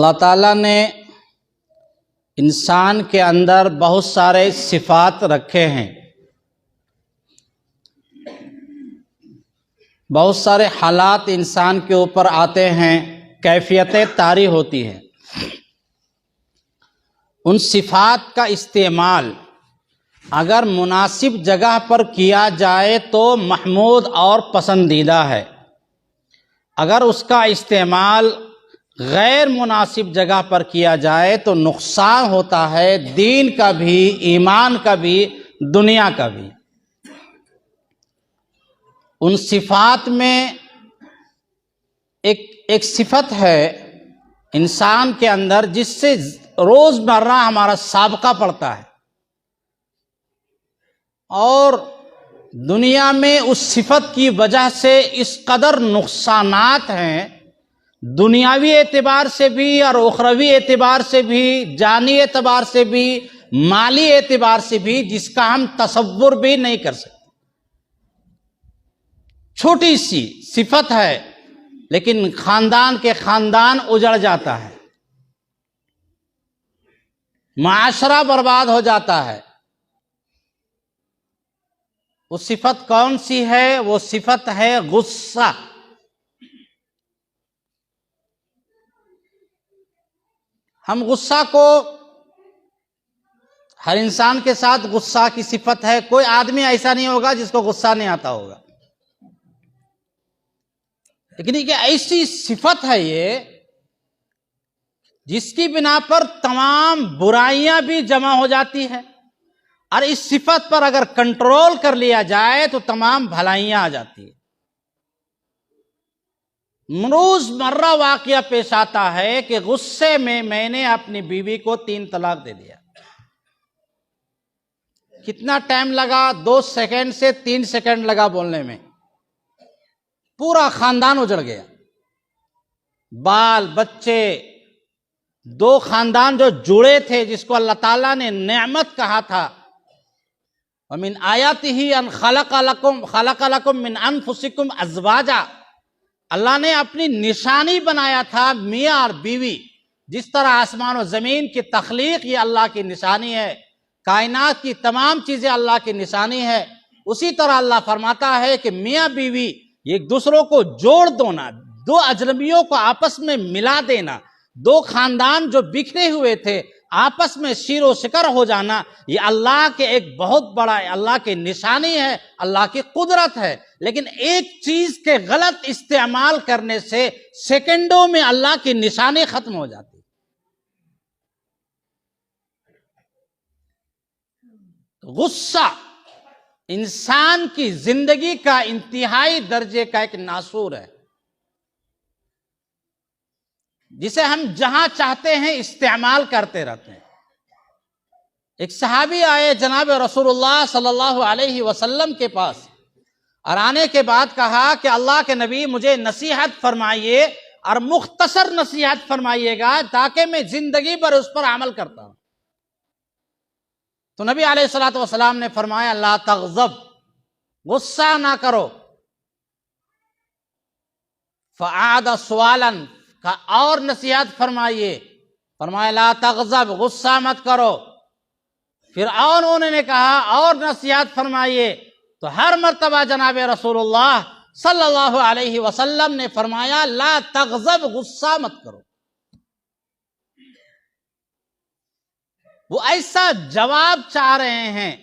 اللہ تعالیٰ نے انسان کے اندر بہت سارے صفات رکھے ہیں، بہت سارے حالات انسان کے اوپر آتے ہیں، کیفیتیں طاری ہوتی ہیں۔ ان صفات کا استعمال اگر مناسب جگہ پر کیا جائے تو محمود اور پسندیدہ ہے، اگر اس کا استعمال غیر مناسب جگہ پر کیا جائے تو نقصان ہوتا ہے، دین کا بھی، ایمان کا بھی، دنیا کا بھی۔ ان صفات میں ایک صفت ہے انسان کے اندر جس سے روز مرہ ہمارا سابقہ پڑتا ہے، اور دنیا میں اس صفت کی وجہ سے اس قدر نقصانات ہیں، دنیاوی اعتبار سے بھی اور اخروی اعتبار سے بھی، جانی اعتبار سے بھی، مالی اعتبار سے بھی، جس کا ہم تصور بھی نہیں کر سکتے۔ چھوٹی سی صفت ہے لیکن خاندان کے خاندان اجڑ جاتا ہے، معاشرہ برباد ہو جاتا ہے۔ وہ صفت کون سی ہے؟ وہ صفت ہے غصہ۔ ہم غصہ کو، ہر انسان کے ساتھ غصہ کی صفت ہے، کوئی آدمی ایسا نہیں ہوگا جس کو غصہ نہیں آتا ہوگا، لیکن یہ ایسی صفت ہے یہ جس کی بنا پر تمام برائیاں بھی جمع ہو جاتی ہے، اور اس صفت پر اگر کنٹرول کر لیا جائے تو تمام بھلائیاں آ جاتی ہیں۔ روز مرہ واقعہ پیش آتا ہے کہ غصے میں نے اپنی بیوی کو 3 طلاق دے دیا۔ کتنا ٹائم لگا؟ 2 سیکنڈ سے 3 سیکنڈ لگا بولنے میں، پورا خاندان اجڑ گیا، بال بچے، 2 خاندان جو جڑے تھے، جس کو اللہ تعالیٰ نے نعمت کہا تھا، وَمِنْ آيَاتِهِ أَنْ خَلَقَ لَكُم مِّنْ أَنفُسِكُمْ أَزْوَاجًا، اللہ نے اپنی نشانی بنایا تھا میاں اور بیوی۔ جس طرح آسمان و زمین کی تخلیق یہ اللہ کی نشانی ہے، کائنات کی تمام چیزیں اللہ کی نشانی ہے، اسی طرح اللہ فرماتا ہے کہ میاں بیوی ایک دوسروں کو جوڑ دینا، 2 اجنبیوں کو آپس میں ملا دینا، 2 خاندان جو بکھرے ہوئے تھے آپس میں شیر و شکر ہو جانا، یہ اللہ کے ایک بہت بڑا، اللہ کی نشانی ہے، اللہ کی قدرت ہے۔ لیکن ایک چیز کے غلط استعمال کرنے سے سیکنڈوں میں اللہ کی نشانی ختم ہو جاتی۔ غصہ انسان کی زندگی کا انتہائی درجے کا ایک ناسور ہے، جسے ہم جہاں چاہتے ہیں استعمال کرتے رہتے ہیں۔ ایک صحابی آئے جناب رسول اللہ صلی اللہ علیہ وسلم کے پاس، اور آنے کے بعد کہا کہ اللہ کے نبی مجھے نصیحت فرمائیے، اور مختصر نصیحت فرمائیے گا تاکہ میں زندگی بھر اس پر عمل کرتا ہوں۔ تو نبی علیہ الصلوۃ والسلام نے فرمایا لا تغضب، غصہ نہ کرو۔ فعاد سوالا، کا اور نصیحت فرمائیے، فرمایا لا تغضب، غصہ مت کرو۔ پھر اور انہوں نے کہا اور نصیحت فرمائیے، تو ہر مرتبہ جناب رسول اللہ صلی اللہ علیہ وسلم نے فرمایا لا تغضب، غصہ مت کرو۔ وہ ایسا جواب چاہ رہے ہیں،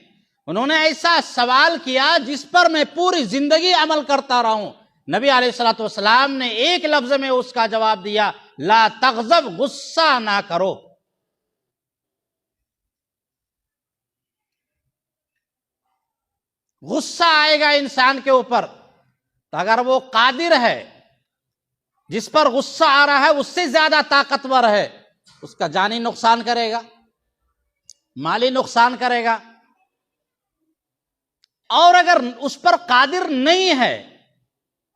انہوں نے ایسا سوال کیا جس پر میں پوری زندگی عمل کرتا رہوں۔ نبی علیہ الصلوۃ والسلام نے ایک لفظ میں اس کا جواب دیا، لا تغضب، غصہ نہ کرو۔ غصہ آئے گا انسان کے اوپر تو اگر وہ قادر ہے، جس پر غصہ آ رہا ہے اس سے زیادہ طاقتور ہے، اس کا جانی نقصان کرے گا، مالی نقصان کرے گا۔ اور اگر اس پر قادر نہیں ہے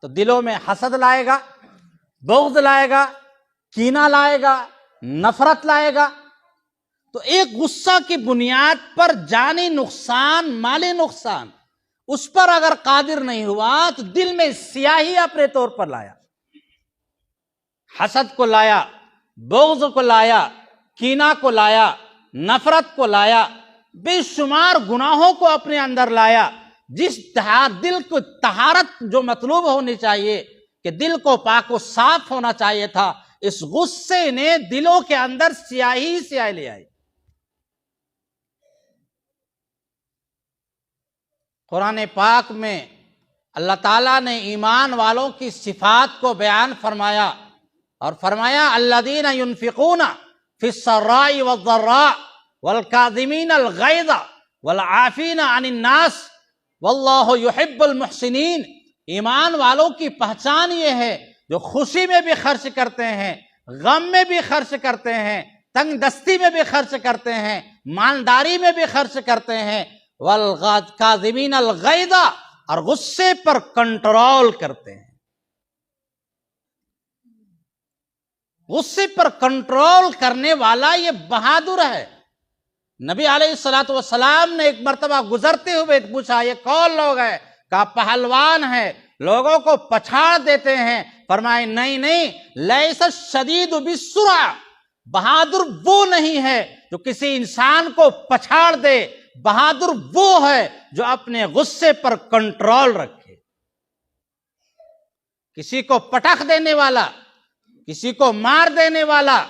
تو دلوں میں حسد لائے گا، بغض لائے گا، کینہ لائے گا، نفرت لائے گا۔ تو ایک غصہ کی بنیاد پر جانی نقصان، مالی نقصان، اس پر اگر قادر نہیں ہوا تو دل میں سیاہی اپنے طور پر لایا، حسد کو لایا، بغض کو لایا، کینہ کو لایا، نفرت کو لایا، بے شمار گناہوں کو اپنے اندر لایا. جس دل کو طہارت جو مطلوب ہونی چاہیے کہ دل کو پاک و صاف ہونا چاہیے تھا، اس غصے نے دلوں کے اندر سیاہی سیاہی لے آئی. قرآن پاک میں اللہ تعالیٰ نے ایمان والوں کی صفات کو بیان فرمایا اور فرمایا الذین ينفقون فی السراء والضراء والکاظمین الغیظ والعافین عن الناس واللہ یحب المحسنین. ایمان والوں کی پہچان یہ ہے جو خوشی میں بھی خرچ کرتے ہیں، غم میں بھی خرچ کرتے ہیں، تنگ دستی میں بھی خرچ کرتے ہیں، مالداری میں بھی خرچ کرتے ہیں، والکاظمین الغیظ اور غصے پر کنٹرول کرتے ہیں. غصے پر کنٹرول کرنے والا یہ بہادر ہے. نبی علیہ الصلوۃ والسلام نے ایک مرتبہ گزرتے ہوئے پوچھا یہ کون لوگ ہیں؟ کہا پہلوان ہے، لوگوں کو پچھاڑ دیتے ہیں. فرمائے نہیں نہیں، لیس الشدید بالسرعہ، بہادر وہ نہیں ہے جو کسی انسان کو پچھاڑ دے، بہادر وہ ہے جو اپنے غصے پر کنٹرول رکھے. کسی کو پٹخ دینے والا، کسی کو مار دینے والا،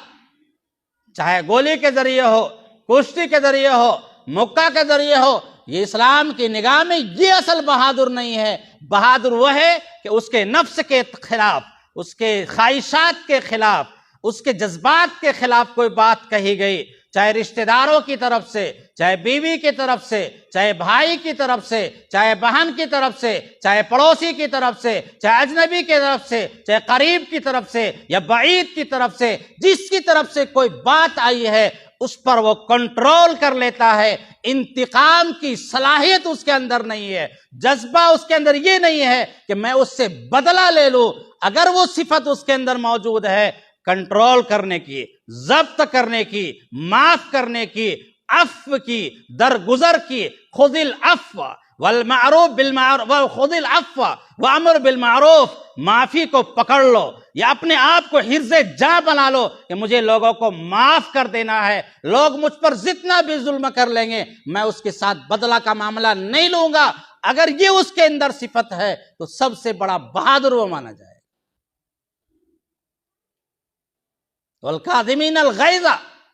چاہے گولی کے ذریعے ہو، کشتی کے ذریعے ہو، مکہ کے ذریعے ہو، یہ اسلام کی نگاہ میں یہ اصل بہادر نہیں ہے. بہادر وہ ہے کہ اس کے نفس کے خلاف، اس کے خواہشات کے خلاف، اس کے جذبات کے خلاف کوئی بات کہی گئی، چاہے رشتہ داروں کی طرف سے، چاہے بیوی کی طرف سے، چاہے بھائی کی طرف سے، چاہے بہن کی طرف سے، چاہے پڑوسی کی طرف سے، چاہے اجنبی کی طرف سے، چاہے قریب کی طرف سے یا بعید کی طرف سے، جس کی طرف سے کوئی بات آئی ہے اس پر وہ کنٹرول کر لیتا ہے. انتقام کی صلاحیت اس کے اندر نہیں ہے، جذبہ اس کے اندر یہ نہیں ہے کہ میں اس سے بدلہ لے لوں. اگر وہ صفت اس کے اندر موجود ہے، کنٹرول کرنے کی، ضبط کرنے کی، معاف کرنے کی، عفو کی، درگزر کی، خذ العفو والمعروف بالمعروف خذ العفو وامر بالمعروف، معافی کو پکڑ لو یا اپنے آپ کو حرز جاں بنا لو کہ مجھے لوگوں کو معاف کر دینا ہے. لوگ مجھ پر جتنا بھی ظلم کر لیں گے میں اس کے ساتھ بدلہ کا معاملہ نہیں لوں گا. اگر یہ اس کے اندر صفت ہے تو سب سے بڑا بہادر وہ مانا جائے. والکاظمین الغیظ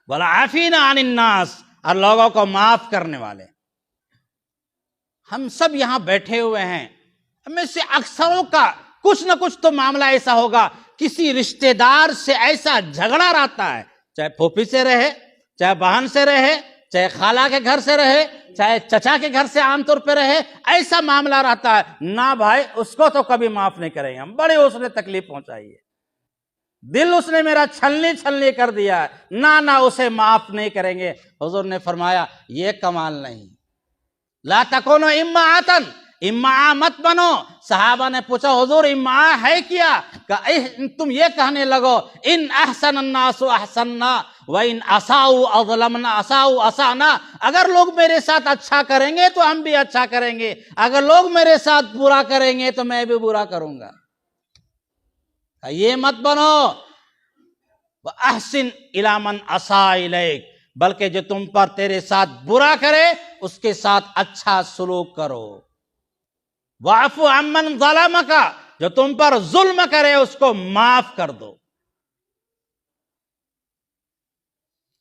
والعافین عن الناس، اور لوگوں کو معاف کرنے والے. ہم سب یہاں بیٹھے ہوئے ہیں، ہمیں سے اکثروں کا کچھ نہ کچھ تو معاملہ ایسا ہوگا، کسی رشتہ دار سے ایسا جھگڑا رہتا ہے، چاہے پھوپھی سے رہے، چاہے بہن سے رہے، چاہے خالہ کے گھر سے رہے، چاہے چچا کے گھر سے عام طور پہ رہے، ایسا معاملہ رہتا ہے. نہ بھائی اس کو تو کبھی معاف نہیں کریں گے، ہم بڑے اس نے تکلیف پہنچائی ہے، دل اس نے میرا چھلنی کر دیا ہے، نہ اسے معاف نہیں کریں گے. حضور نے فرمایا یہ کمال نہیں. لا تکونوا امعاۃ، امعاء مت بنو. صحابہ نے پوچھا حضور امعاء ہے کیا؟ کہ تم یہ کہنے لگو ان احسن الناس احسننا وان اساءوا اظلمنا اساءوا اسانا، اگر لوگ میرے ساتھ اچھا کریں گے تو ہم بھی اچھا کریں گے، اگر لوگ میرے ساتھ برا کریں گے تو میں بھی برا کروں گا. یہ مت بنو. وَأَحْسِنْ إِلَىٰ مَنْ أَسَاءَ إِلَيْكَ، بلکہ جو تم پر تیرے ساتھ برا کرے اس کے ساتھ اچھا سلوک کرو. وَاعْفُ عَمَّنْ ظَلَمَكَ، جو تم پر ظلم کرے اس کو معاف کر دو.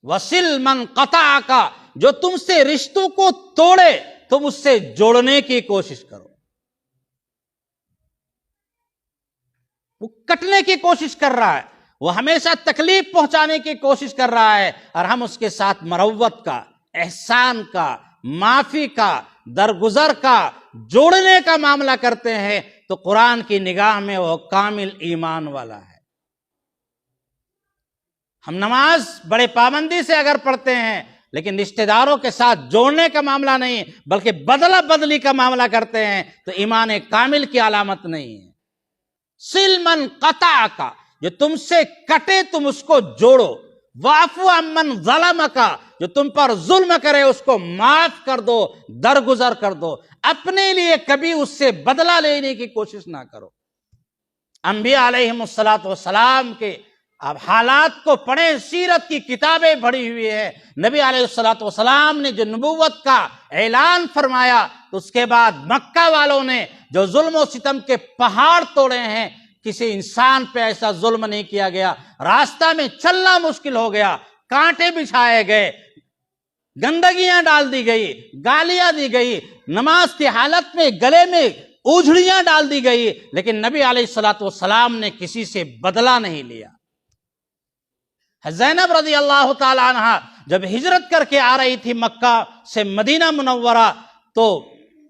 وَصِلْ مَنْ قَطَعَكَ، جو تم سے رشتوں کو توڑے تم اس سے جوڑنے کی کوشش کرو. وہ کٹنے کی کوشش کر رہا ہے، وہ ہمیشہ تکلیف پہنچانے کی کوشش کر رہا ہے، اور ہم اس کے ساتھ مروت کا، احسان کا، معافی کا، درگزر کا، جوڑنے کا معاملہ کرتے ہیں تو قرآن کی نگاہ میں وہ کامل ایمان والا ہے. ہم نماز بڑے پابندی سے اگر پڑھتے ہیں لیکن رشتہ داروں کے ساتھ جوڑنے کا معاملہ نہیں بلکہ بدلہ بدلی کا معاملہ کرتے ہیں تو ایمان کامل کی علامت نہیں ہے. سل من قطعک، جو تم سے کٹے تم اس کو جوڑو. واعف عمن ظلمک، جو تم پر ظلم کرے اس کو معاف کر دو، درگزر کر دو. اپنے لیے کبھی اس سے بدلہ لینے کی کوشش نہ کرو. انبیاء علیہم الصلوۃ والسلام کے آپ حالات کو پڑھیں، سیرت کی کتابیں پڑھی ہوئی ہے، نبی علیہ الصلوۃ والسلام نے جو نبوت کا اعلان فرمایا تو اس کے بعد مکہ والوں نے جو ظلم و ستم کے پہاڑ توڑے ہیں، کسی انسان پہ ایسا ظلم نہیں کیا گیا، راستہ میں چلنا مشکل ہو گیا، کانٹے بچھائے گئے، گندگیاں ڈال دی گئی، گالیاں دی گئی، نماز کی حالت میں گلے میں اوجھڑیاں ڈال دی گئی، لیکن نبی علیہ الصلوۃ والسلام نے کسی سے بدلہ نہیں لیا۔ زینب رضی اللہ تعالی عنہ جب ہجرت کر کے آ رہی تھی مکہ سے مدینہ منورہ تو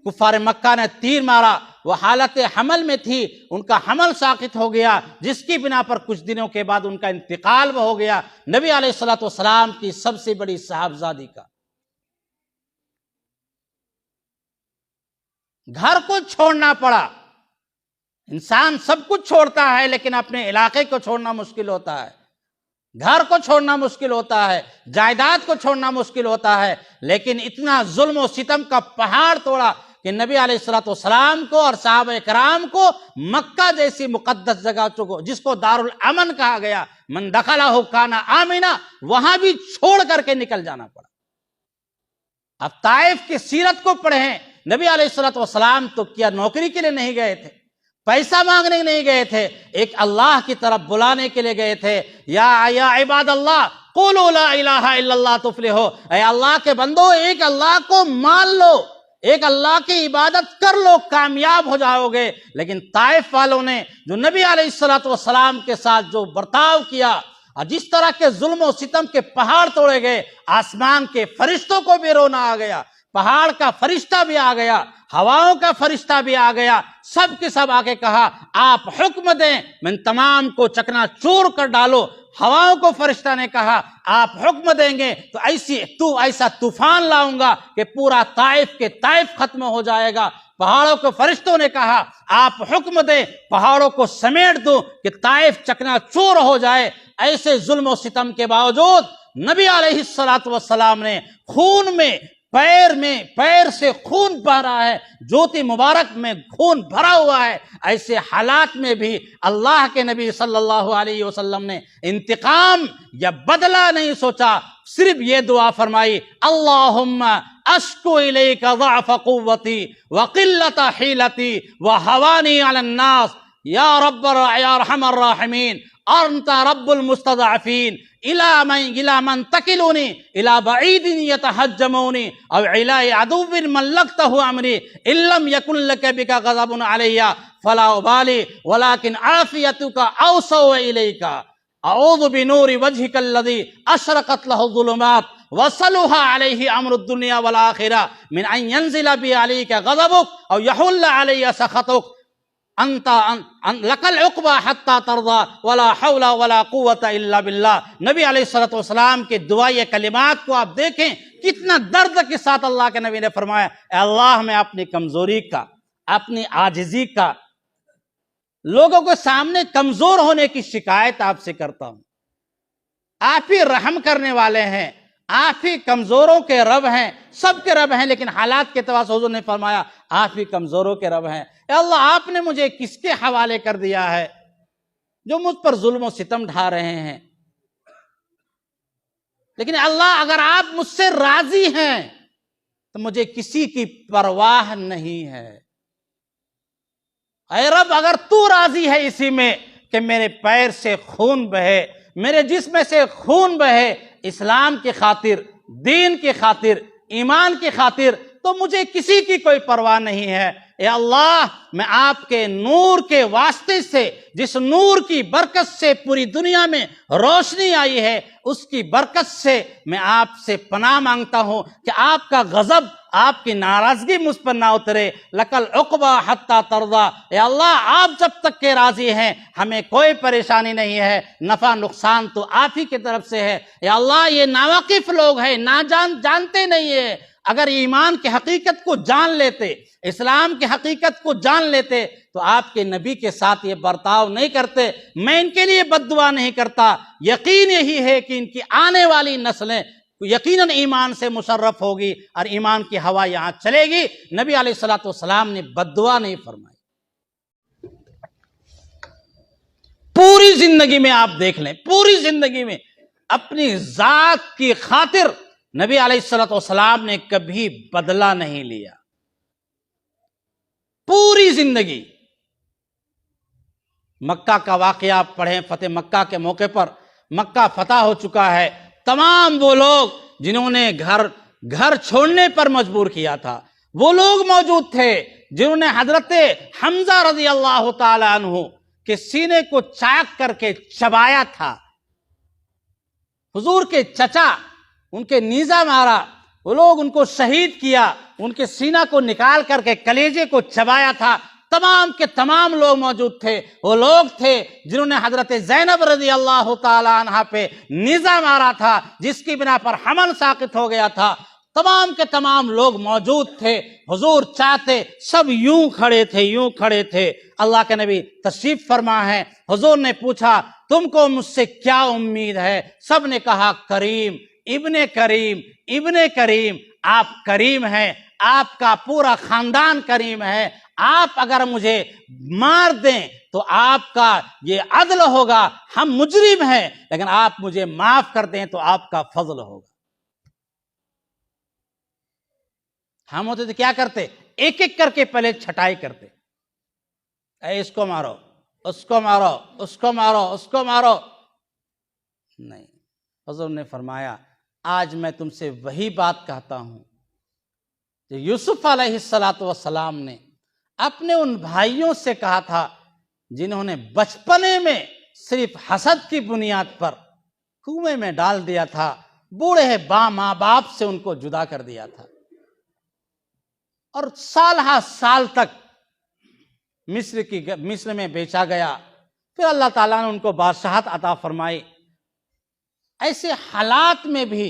کفار مکہ نے تیر مارا، وہ حالت حمل میں تھی، ان کا حمل ساقط ہو گیا، جس کی بنا پر کچھ دنوں کے بعد ان کا انتقال ہو گیا نبی علیہ الصلوۃ والسلام کی سب سے بڑی صاحبزادی کا۔ گھر کو چھوڑنا پڑا، انسان سب کچھ چھوڑتا ہے لیکن اپنے علاقے کو چھوڑنا مشکل ہوتا ہے، گھر کو چھوڑنا مشکل ہوتا ہے، جائیداد کو چھوڑنا مشکل ہوتا ہے، لیکن اتنا ظلم و ستم کا پہاڑ توڑا کہ نبی علیہ الصلوۃ والسلام کو اور صحابہ کرام کو مکہ جیسی مقدس جگہ جس کو دارالامن کہا گیا، من دخلہ کان آمنا، وہاں بھی چھوڑ کر کے نکل جانا پڑا۔ اب طائف کی سیرت کو پڑھیں، نبی علیہ الصلوۃ والسلام تو کیا نوکری کے لیے نہیں گئے تھے، پیسہ مانگنے نہیں گئے تھے، ایک اللہ کی طرف بلانے کے لیے گئے تھے۔ یا عباد اللہ قولوا لا الہ الا اللہ تفلحوا، اے اللہ کے بندو ایک اللہ کو مان لو، ایک اللہ کی عبادت کر لو، کامیاب ہو جاؤ گے۔ لیکن طائف والوں نے جو نبی علیہ الصلوۃ والسلام کے ساتھ جو برتاؤ کیا اور جس طرح کے ظلم و ستم کے پہاڑ توڑے گئے، آسمان کے فرشتوں کو بھی رونا آ گیا، پہاڑ کا فرشتہ بھی آ گیا، ہواؤں کا فرشتہ بھی آ گیا، سب کے سب آ کے کہا آپ حکم دیں میں تمام کو چکنا چور کر ڈالو۔ ہواؤں کو فرشتہ نے کہا آپ حکم دیں گے تو ایسا طوفان لاؤں گا کہ پورا طائف کے طائف ختم ہو جائے گا۔ پہاڑوں کے فرشتوں نے کہا آپ حکم دیں پہاڑوں کو سمیٹ دو کہ طائف چکنا چور ہو جائے۔ ایسے ظلم و ستم کے باوجود نبی علیہ الصلوۃ والسلام نے خون میں پیر سے خون بہ رہا ہے، جوتی مبارک میں خون بھرا ہوا ہے، ایسے حالات میں بھی اللہ کے نبی صلی اللہ علیہ وسلم نے انتقام یا بدلہ نہیں سوچا، صرف یہ دعا فرمائی اللہم اشکو الیک ضعف قوتی وقلت حیلتی وہوانی علی الناس یا ارحم الراحمین انت رب المستضعفین الى من تکلونی الى بعید یتحجمونی او الى عدو ملکتہ امری ان لم یکن لک بک غضب علی فلا ابالی ولکن عافیتک اوسع الیک اعوذ بنور وجهک الذی اشرقت له الظلمات وصلح علیہ امر الدنیا والآخرہ من ان ینزل بی علیک غضبک او یحل علی سخطک انت لک العقبہ حتی ترضی ولا حول ولا قوت الا باللہ۔ نبی علیہ الصلوۃ والسلام کے دعائے کلمات کو آپ دیکھیں کتنا درد کے ساتھ اللہ کے نبی نے فرمایا اے اللہ میں اپنی کمزوری کا، اپنی عاجزی کا، لوگوں کے سامنے کمزور ہونے کی شکایت آپ سے کرتا ہوں۔ آپ ہی رحم کرنے والے ہیں، آپ ہی کمزوروں کے رب ہیں، سب کے رب ہیں، لیکن حالات کے اعتبار سے حضور نے فرمایا آپ ہی کمزوروں کے رب ہیں۔ اے اللہ آپ نے مجھے کس کے حوالے کر دیا ہے جو مجھ پر ظلم و ستم ڈھا رہے ہیں؟ لیکن اللہ اگر آپ مجھ سے راضی ہیں تو مجھے کسی کی پرواہ نہیں ہے۔ اے رب اگر تو راضی ہے اسی میں کہ میرے پیر سے خون بہے، میرے جسم سے خون بہے اسلام کی خاطر، دین کی خاطر، ایمان کی خاطر، تو مجھے کسی کی کوئی پرواہ نہیں ہے۔ اے اللہ میں آپ کے نور کے واسطے سے، جس نور کی برکت سے پوری دنیا میں روشنی آئی ہے، اس کی برکت سے میں آپ سے پناہ مانگتا ہوں کہ آپ کا غضب، آپ کی ناراضگی مجھ پر نہ اترے۔ لک العقبہ حتی ترضی، اے اللہ آپ جب تک کہ راضی ہیں ہمیں کوئی پریشانی نہیں ہے، نفع نقصان تو آپ ہی کی طرف سے ہے۔ اے اللہ یہ ناواقف لوگ ہیں، جانتے نہیں ہیں، اگر ایمان کی حقیقت کو جان لیتے، اسلام کی حقیقت کو جان لیتے تو آپ کے نبی کے ساتھ یہ برتاؤ نہیں کرتے۔ میں ان کے لیے بد دعا نہیں کرتا، یقین یہی ہے کہ ان کی آنے والی نسلیں یقیناً ایمان سے مشرف ہوگی اور ایمان کی ہوا یہاں چلے گی۔ نبی علیہ الصلوۃ والسلام نے بد دعا نہیں فرمائی۔ پوری زندگی میں آپ دیکھ لیں، پوری زندگی میں اپنی ذات کی خاطر نبی علیہ الصلوۃ والسلام نے کبھی بدلہ نہیں لیا، پوری زندگی۔ مکہ کا واقعہ آپ پڑھیں، فتح مکہ کے موقع پر مکہ فتح ہو چکا ہے، تمام وہ لوگ جنہوں نے گھر چھوڑنے پر مجبور کیا تھا، وہ لوگ موجود تھے جنہوں نے حضرت حمزہ رضی اللہ تعالی عنہ کے سینے کو چاک کر کے چبایا تھا، حضور کے چچا ان کے نیزہ مارا، وہ لوگ ان کو شہید کیا، ان کے سینہ کو نکال کر کے کلیجے کو چبایا تھا، تمام کے تمام لوگ موجود تھے۔ وہ لوگ تھے جنہوں نے حضرت زینب رضی اللہ تعالی عنہا پہ نیزہ مارا تھا، جس کی بنا پر حمل ساقط ہو گیا تھا، تمام کے تمام لوگ موجود تھے۔ حضور چاہتے سب یوں کھڑے تھے، یوں کھڑے تھے۔ اللہ کے نبی تشریف فرما ہے، حضور نے پوچھا تم کو مجھ سے کیا امید ہے؟ سب نے کہا کریم، ابن کریم، ابن کریم۔ آپ کریم ہیں، آپ کا پورا خاندان کریم ہے، آپ اگر مجھے مار دیں تو آپ کا یہ عدل ہوگا، ہم مجرم ہیں، لیکن آپ مجھے معاف کر دیں تو آپ کا فضل ہوگا۔ ہم ہوتے تو کیا کرتے؟ ایک ایک کر کے پہلے چھٹائی کرتے، اے اس کو مارو، اس کو مارو، اس کو مارو، اس کو مارو۔ نہیں، حضور نے فرمایا آج میں تم سے وہی بات کہتا ہوں جو یوسف علیہ السلام نے اپنے ان بھائیوں سے کہا تھا جنہوں نے بچپنے میں صرف حسد کی بنیاد پر کنویں میں ڈال دیا تھا، بوڑھے ماں باپ سے ان کو جدا کر دیا تھا، اور سال ہا سال تک مصر میں بیچا گیا۔ پھر اللہ تعالیٰ نے ان کو بادشاہت عطا فرمائی۔ ایسے حالات میں بھی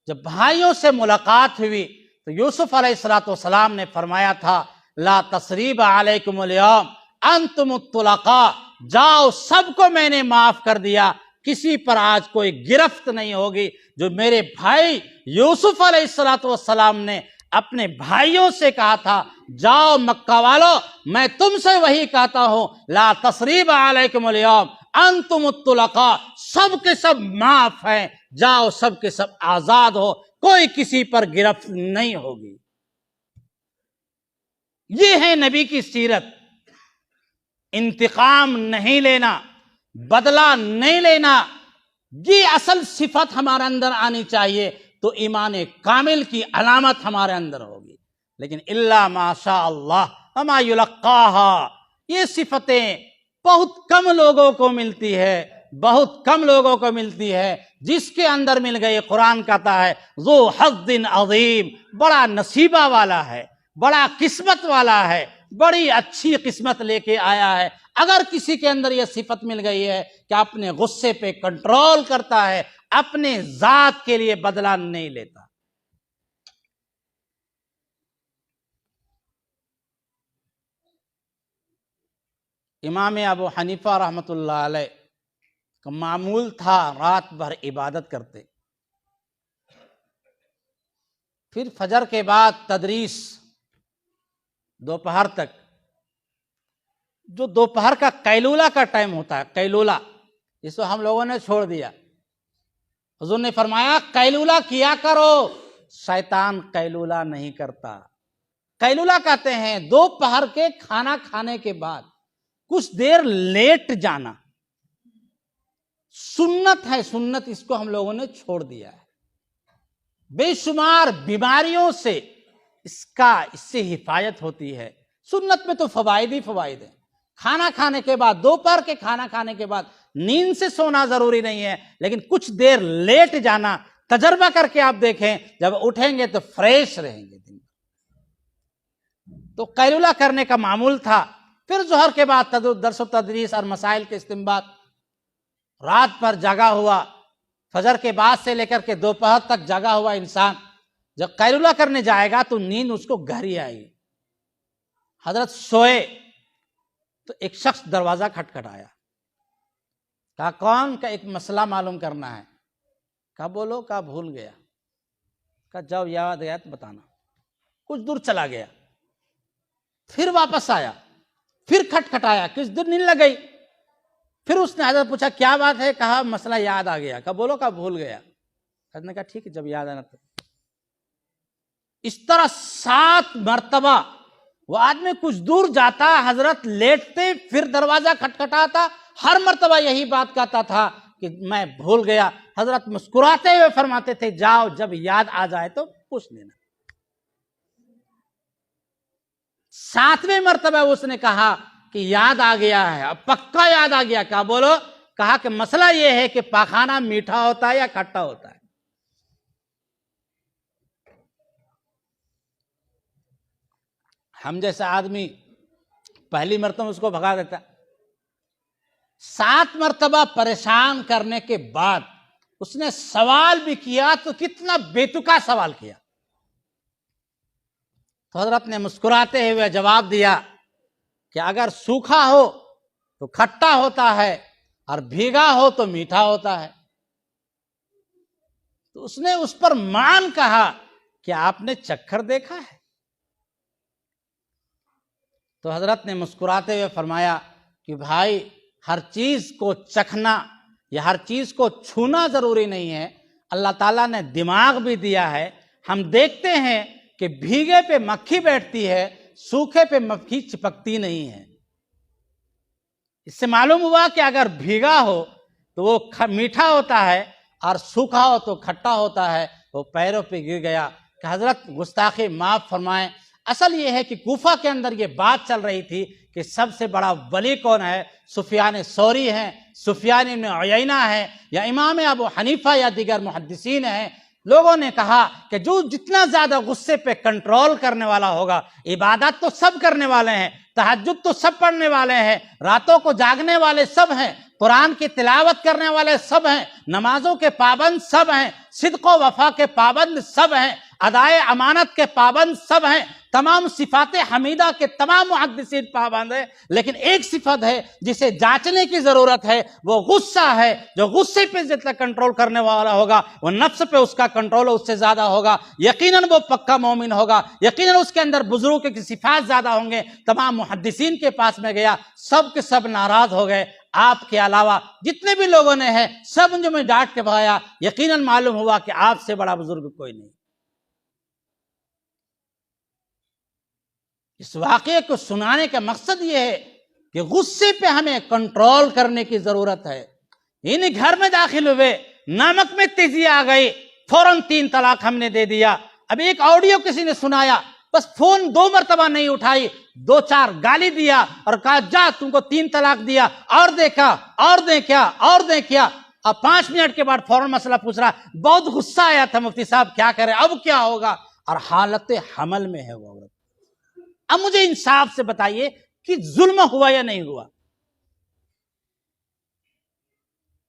جب بھائیوں سے ملاقات ہوئی تو یوسف علیہ السلام نے فرمایا تھا لا تثریب علیکم اليوم انتم الطلقاء، جاؤ سب کو میں نے معاف کر دیا، کسی پر آج کوئی گرفت نہیں ہوگی۔ جو میرے بھائی یوسف علیہ السلام نے اپنے بھائیوں سے کہا تھا جاؤ مکہ والو، میں تم سے وہی کہتا ہوں لا تثریب علیکم اليوم انتم الطلقاء، سب کے سب معاف ہیں، جاؤ سب کے سب آزاد ہو، کوئی کسی پر گرفت نہیں ہوگی۔ یہ ہے نبی کی سیرت، انتقام نہیں لینا، بدلہ نہیں لینا، یہ اصل صفت ہمارے اندر آنی چاہیے تو ایمان کامل کی علامت ہمارے اندر ہوگی۔ لیکن الا ما شاء اللہ وما یلقاها، یہ صفتیں بہت کم لوگوں کو ملتی ہے، بہت کم لوگوں کو ملتی ہے۔ جس کے اندر مل گئی، قرآن کہتا ہے ذو حظ عظیم، بڑا نصیبہ والا ہے، بڑا قسمت والا ہے، بڑی اچھی قسمت لے کے آیا ہے۔ اگر کسی کے اندر یہ صفت مل گئی ہے کہ اپنے غصے پہ کنٹرول کرتا ہے، اپنے ذات کے لیے بدلہ نہیں لیتا۔ امام ابو حنیفہ رحمۃ اللہ علیہ کا معمول تھا رات بھر عبادت کرتے، پھر فجر کے بعد تدریس دوپہر تک۔ جو دوپہر کا قیلولہ کا ٹائم ہوتا ہے، قیلولہ، اس کو ہم لوگوں نے چھوڑ دیا۔ حضور نے فرمایا قیلولہ کیا کرو، شیطان قیلولہ نہیں کرتا۔ قیلولہ کہتے ہیں دوپہر کے کھانا کھانے کے بعد کچھ دیر لیٹ جانا، سنت ہے، سنت، اس کو ہم لوگوں نے چھوڑ دیا ہے۔ بے شمار بیماریوں سے اس سے حفاظت ہوتی ہے۔ سنت میں تو فوائد ہی فوائد ہیں۔ کھانا کھانے کے بعد، دوپہر کے کھانا کھانے کے بعد نیند سے سونا ضروری نہیں ہے، لیکن کچھ دیر لیٹ جانا، تجربہ کر کے آپ دیکھیں، جب اٹھیں گے تو فریش رہیں گے دن۔ تو قیلولہ کرنے کا معمول تھا۔ پھر ظہر کے بعد درس و تدریس اور مسائل کے استنباط، رات پر جاگا ہوا، فجر کے بعد سے لے کر کے دوپہر تک جاگا ہوا انسان جب قیلولہ کرنے جائے گا تو نیند اس کو گہری آئے گی۔ حضرت سوئے تو ایک شخص دروازہ کھٹکھٹایا، کہا کون؟ کا ایک مسئلہ معلوم کرنا ہے۔ کہا بولو۔ کہا بھول گیا۔ کہا جاؤ یاد گیا تو بتانا۔ کچھ دور چلا گیا، پھر واپس آیا، پھر کھٹکھٹایا، کچھ دیر نیند لگ گئی، پھر اس نے حضرت پوچھا کیا بات ہے؟ کہا مسئلہ یاد آ گیا. کہا بولو. کہا بھول گیا. حضرت نے کہا ٹھیک ہے جب یاد آنا تو. اس طرح 7 مرتبہ وہ آدمی کچھ دور جاتا، حضرت لیٹتے، پھر دروازہ کھٹکھٹاتا، ہر مرتبہ یہی بات کہتا تھا کہ میں بھول گیا. حضرت مسکراتے ہوئے فرماتے تھے جاؤ جب یاد آ جائے تو پوچھ لینا. 7ویں مرتبہ اس نے کہا کہ یاد آ گیا ہے، اب پکا یاد آ گیا. کہا بولو. کہا کہ مسئلہ یہ ہے کہ پاخانہ میٹھا ہوتا ہے یا کھٹا ہوتا ہے؟ ہم جیسا آدمی پہلی مرتبہ اس کو بھگا دیتا. 7 مرتبہ پریشان کرنے کے بعد اس نے سوال بھی کیا تو کتنا بےتکا سوال کیا. تو حضرت نے مسکراتے ہوئے جواب دیا کہ اگر سوکھا ہو تو کھٹا ہوتا ہے اور بھیگا ہو تو میٹھا ہوتا ہے. تو اس نے اس پر مان کہا کہ آپ نے چکھر دیکھا ہے؟ تو حضرت نے مسکراتے ہوئے فرمایا کہ بھائی ہر چیز کو چکھنا یا ہر چیز کو چھونا ضروری نہیں ہے. اللہ تعالیٰ نے دماغ بھی دیا ہے. ہم دیکھتے ہیں کہ بھیگے پہ مکھی بیٹھتی ہے، سوکھے پہ مکھی چپکتی نہیں ہے. اس سے معلوم ہوا کہ اگر بھیگا ہو تو وہ میٹھا ہوتا ہے اور سوکھا ہو تو کھٹا ہوتا ہے. وہ پیروں پہ گر گیا. کہ حضرت گستاخی معاف فرمائیں، اصل یہ ہے کہ کوفہ کے اندر یہ بات چل رہی تھی کہ سب سے بڑا ولی کون ہے؟ سفیان ثوری ہیں، سفیان بن عیینہ ہیں، یا امام ابو حنیفہ یا دیگر محدثین ہیں. لوگوں نے کہا کہ جو جتنا زیادہ غصے پہ کنٹرول کرنے والا ہوگا، عبادت تو سب کرنے والے ہیں، تہجد تو سب پڑھنے والے ہیں، راتوں کو جاگنے والے سب ہیں، قرآن کی تلاوت کرنے والے سب ہیں، نمازوں کے پابند سب ہیں، صدق و وفا کے پابند سب ہیں، ادائے امانت کے پابند سب ہیں، تمام صفات حمیدہ کے تمام محدثین پابند ہیں. لیکن ایک صفت ہے جسے جانچنے کی ضرورت ہے، وہ غصہ ہے. جو غصے پہ جتنا کنٹرول کرنے والا ہوگا وہ نفس پہ اس کا کنٹرول اس سے زیادہ ہوگا، یقیناً وہ پکا مومن ہوگا، یقیناً اس کے اندر بزرگوں کی صفات زیادہ ہوں گے. تمام محدثین کے پاس میں گیا، سب کے سب ناراض ہو گئے. آپ کے علاوہ جتنے بھی لوگوں نے ہیں سب جو میں ڈانٹ کے بھایا. یقیناً معلوم ہوا کہ آپ سے بڑا بزرگ کوئی نہیں. اس واقعے کو سنانے کا مقصد یہ ہے کہ غصے پہ ہمیں کنٹرول کرنے کی ضرورت ہے. انہیں گھر میں داخل ہوئے، نمک میں تیزی آ گئی، فوراً 3 طلاق ہم نے دے دیا. اب ایک آڈیو کسی نے سنایا، بس فون 2 مرتبہ نہیں اٹھائی، 2-4 گالی دیا اور کہا جا تم کو 3 طلاق دیا، اور دیکھا اور دیں کیا اور دیں کیا. اب 5 منٹ کے بعد فوراً مسئلہ پوچھ رہا، بہت غصہ آیا تھا مفتی صاحب کیا کرے، اب کیا ہوگا؟ اور حالت حمل میں ہے وہ عورت. اب مجھے انصاف سے بتائیے کہ ظلم ہوا یا نہیں ہوا؟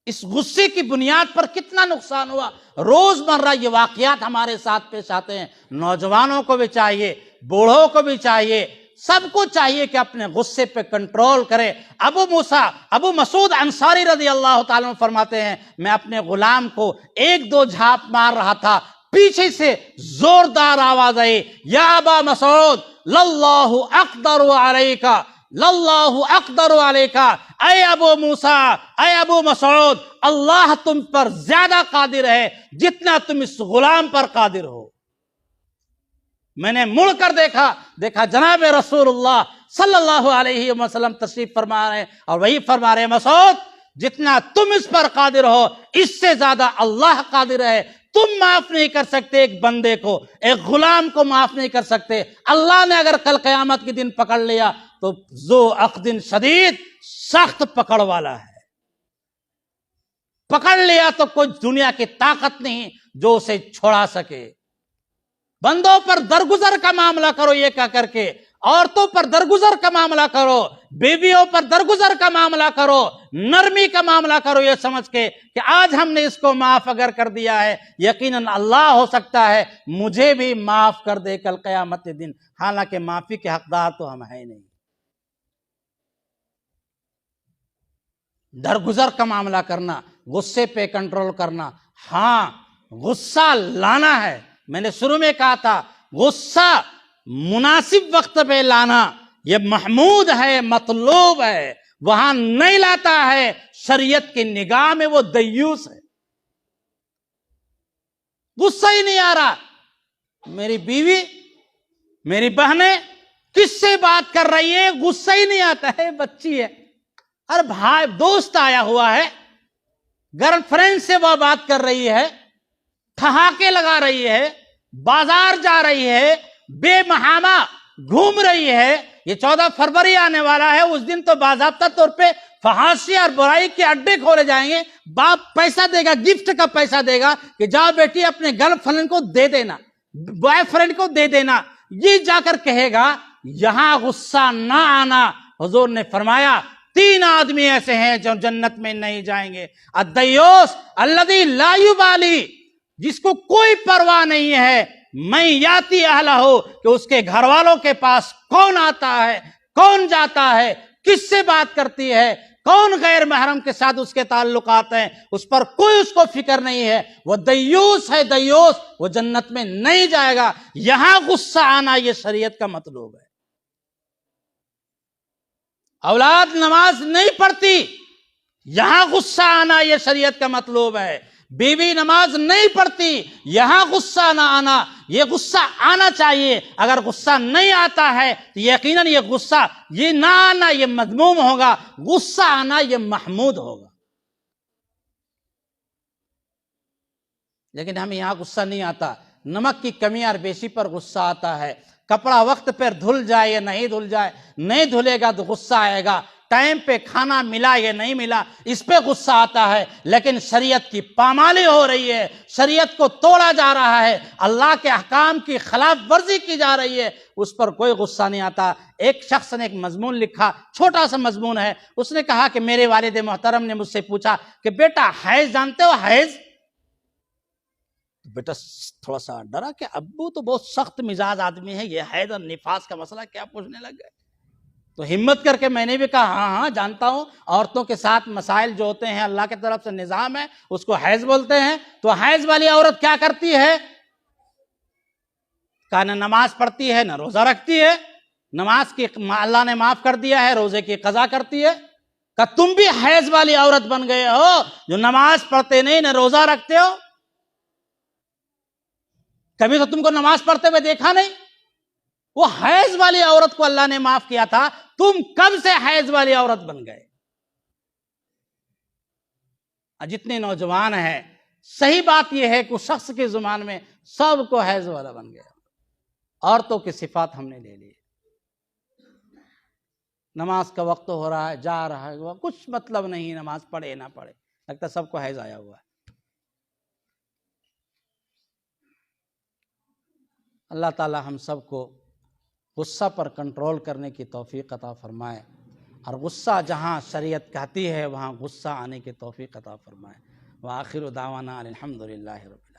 اس غصے کی بنیاد پر کتنا نقصان ہوا؟ روز مرہ یہ واقعات ہمارے ساتھ پیش آتے ہیں. نوجوانوں کو بھی چاہیے، بوڑھوں کو بھی چاہیے، سب کو چاہیے کہ اپنے غصے پہ کنٹرول کرے. ابو مسعود انصاری رضی اللہ تعالیٰ عنہ فرماتے ہیں میں اپنے غلام کو 1-2 جھاپ مار رہا تھا، پیچھے سے زوردار آواز آئی، یا ابا مسعود للہ اقدر علیکا، للہ اقدر علیکا، اے ابو موسیٰ، اے ابو مسعود، اللہ تم پر زیادہ قادر ہے جتنا تم اس غلام پر قادر ہو. میں نے مڑ کر دیکھا جناب رسول اللہ صلی اللہ علیہ وسلم تشریف فرما رہے ہیں اور وہی فرما رہے ہیں مسعود جتنا تم اس پر قادر ہو اس سے زیادہ اللہ قادر ہے. تم معاف نہیں کر سکتے ایک بندے کو، ایک غلام کو معاف نہیں کر سکتے. اللہ نے اگر کل قیامت کے دن پکڑ لیا تو ذو عقد شدید، سخت پکڑ والا ہے. پکڑ لیا تو کوئی دنیا کی طاقت نہیں جو اسے چھوڑا سکے. بندوں پر درگزر کا معاملہ کرو یہ کہہ کر کے، عورتوں پر درگزر کا معاملہ کرو، بیویوں پر درگزر کا معاملہ کرو، نرمی کا معاملہ کرو یہ سمجھ کے کہ آج ہم نے اس کو معاف اگر کر دیا ہے یقیناً اللہ ہو سکتا ہے مجھے بھی معاف کر دے کل قیامت دن. حالانکہ معافی کے حقدار تو ہم ہیں نہیں. درگزر کا معاملہ کرنا، غصے پہ کنٹرول کرنا، ہاں غصہ لانا ہے. میں نے شروع میں کہا تھا غصہ مناسب وقت پہ لانا یہ محمود ہے، مطلوب ہے. وہاں نہیں لاتا ہے، شریعت کی نگاہ میں وہ دیوس ہے. غصہ ہی نہیں آ رہا. میری بیوی، میری بہنیں کس سے بات کر رہی ہے، غصہ ہی نہیں آتا ہے، بچی ہے. ارے بھائی دوست آیا ہوا ہے، گرل فرینڈ سے وہ بات کر رہی ہے، ٹھہاکے لگا رہی ہے، بازار جا رہی ہے، بے محامہ گھوم رہی ہے. یہ 14 فروری آنے والا ہے، اس دن تو باضابطہ طور پہ فحاشی اور برائی کے اڈے کھولے جائیں گے. باپ پیسہ دے گا، گفٹ کا پیسہ دے گا کہ جاؤ بیٹی اپنے گرل فرینڈ کو دے دینا، بوائے فرینڈ کو دے دینا. یہ جا کر کہے گا. یہاں غصہ نہ آنا. حضور نے فرمایا 3 آدمی ایسے ہیں جو جنت میں نہیں جائیں گے. الدیوس الذی لا یبالی، جس کو کوئی پرواہ نہیں ہے، میں یاتی اہلہ ہو، کہ اس کے گھر والوں کے پاس کون آتا ہے، کون جاتا ہے، کس سے بات کرتی ہے، کون غیر محرم کے ساتھ اس کے تعلقات ہیں، اس پر کوئی اس کو فکر نہیں ہے. وہ دیوس ہے، دیوس. وہ جنت میں نہیں جائے گا. یہاں غصہ آنا یہ شریعت کا مطلوب ہے. اولاد نماز نہیں پڑھتی، یہاں غصہ آنا یہ شریعت کا مطلوب ہے. بیوی نماز نہیں پڑھتی، یہاں غصہ نہ آنا. یہ غصہ آنا چاہیے. اگر غصہ نہیں آتا ہے تو یقیناً یہ غصہ، یہ نہ آنا یہ مذموم ہوگا، غصہ آنا یہ محمود ہوگا. لیکن ہمیں یہاں غصہ نہیں آتا. نمک کی کمی اور بیشی پر غصہ آتا ہے. کپڑا وقت پر دھل جائے یا نہیں دھل جائے، نہیں دھلے گا تو غصہ آئے گا. ٹائم پہ کھانا ملا یا نہیں ملا، اس پہ غصہ آتا ہے. لیکن شریعت کی پامالی ہو رہی ہے، شریعت کو توڑا جا رہا ہے، اللہ کے احکام کی خلاف ورزی کی جا رہی ہے، اس پر کوئی غصہ نہیں آتا. ایک شخص نے ایک مضمون لکھا، چھوٹا سا مضمون ہے. اس نے کہا کہ میرے والد محترم نے مجھ سے پوچھا کہ بیٹا حیض جانتے ہو؟ حیض. بیٹا تھوڑا سا ڈرا کہ ابو تو بہت سخت مزاج آدمی ہے، یہ حیض اور نفاس کا مسئلہ کیا پوچھنے لگ گئے. تو ہمت کر کے میں نے بھی کہا ہاں جانتا ہوں، عورتوں کے ساتھ مسائل جو ہوتے ہیں اللہ کی طرف سے نظام ہے، اس کو حیض بولتے ہیں. تو حیض والی عورت کیا کرتی ہے؟ کہا نہ نماز پڑھتی ہے نہ روزہ رکھتی ہے. نماز کی اللہ نے معاف کر دیا ہے، روزے کی قضا کرتی ہے. کہ تم بھی حیض والی عورت بن گئے ہو جو نماز پڑھتے نہیں نہ روزہ رکھتے ہو. کبھی تو تم کو نماز پڑھتے ہوئے دیکھا نہیں. وہ حیض والی عورت کو اللہ نے معاف کیا تھا، تم کب سے حیض والی عورت بن گئے؟ جتنے نوجوان ہیں، صحیح بات یہ ہے کہ اس شخص کی زبان میں سب کو حیض والا بن گیا. عورتوں کی صفات ہم نے لے لی. نماز کا وقت ہو رہا ہے، جا رہا ہے، کچھ مطلب نہیں نماز پڑھے نہ پڑھے، لگتا سب کو حیض آیا ہوا ہے. اللہ تعالی ہم سب کو غصہ پر کنٹرول کرنے کی توفیق عطا فرمائے، اور غصہ جہاں شریعت کہتی ہے وہاں غصہ آنے کی توفیق عطا فرمائے. وآخر دعوانا الحمدللہ رب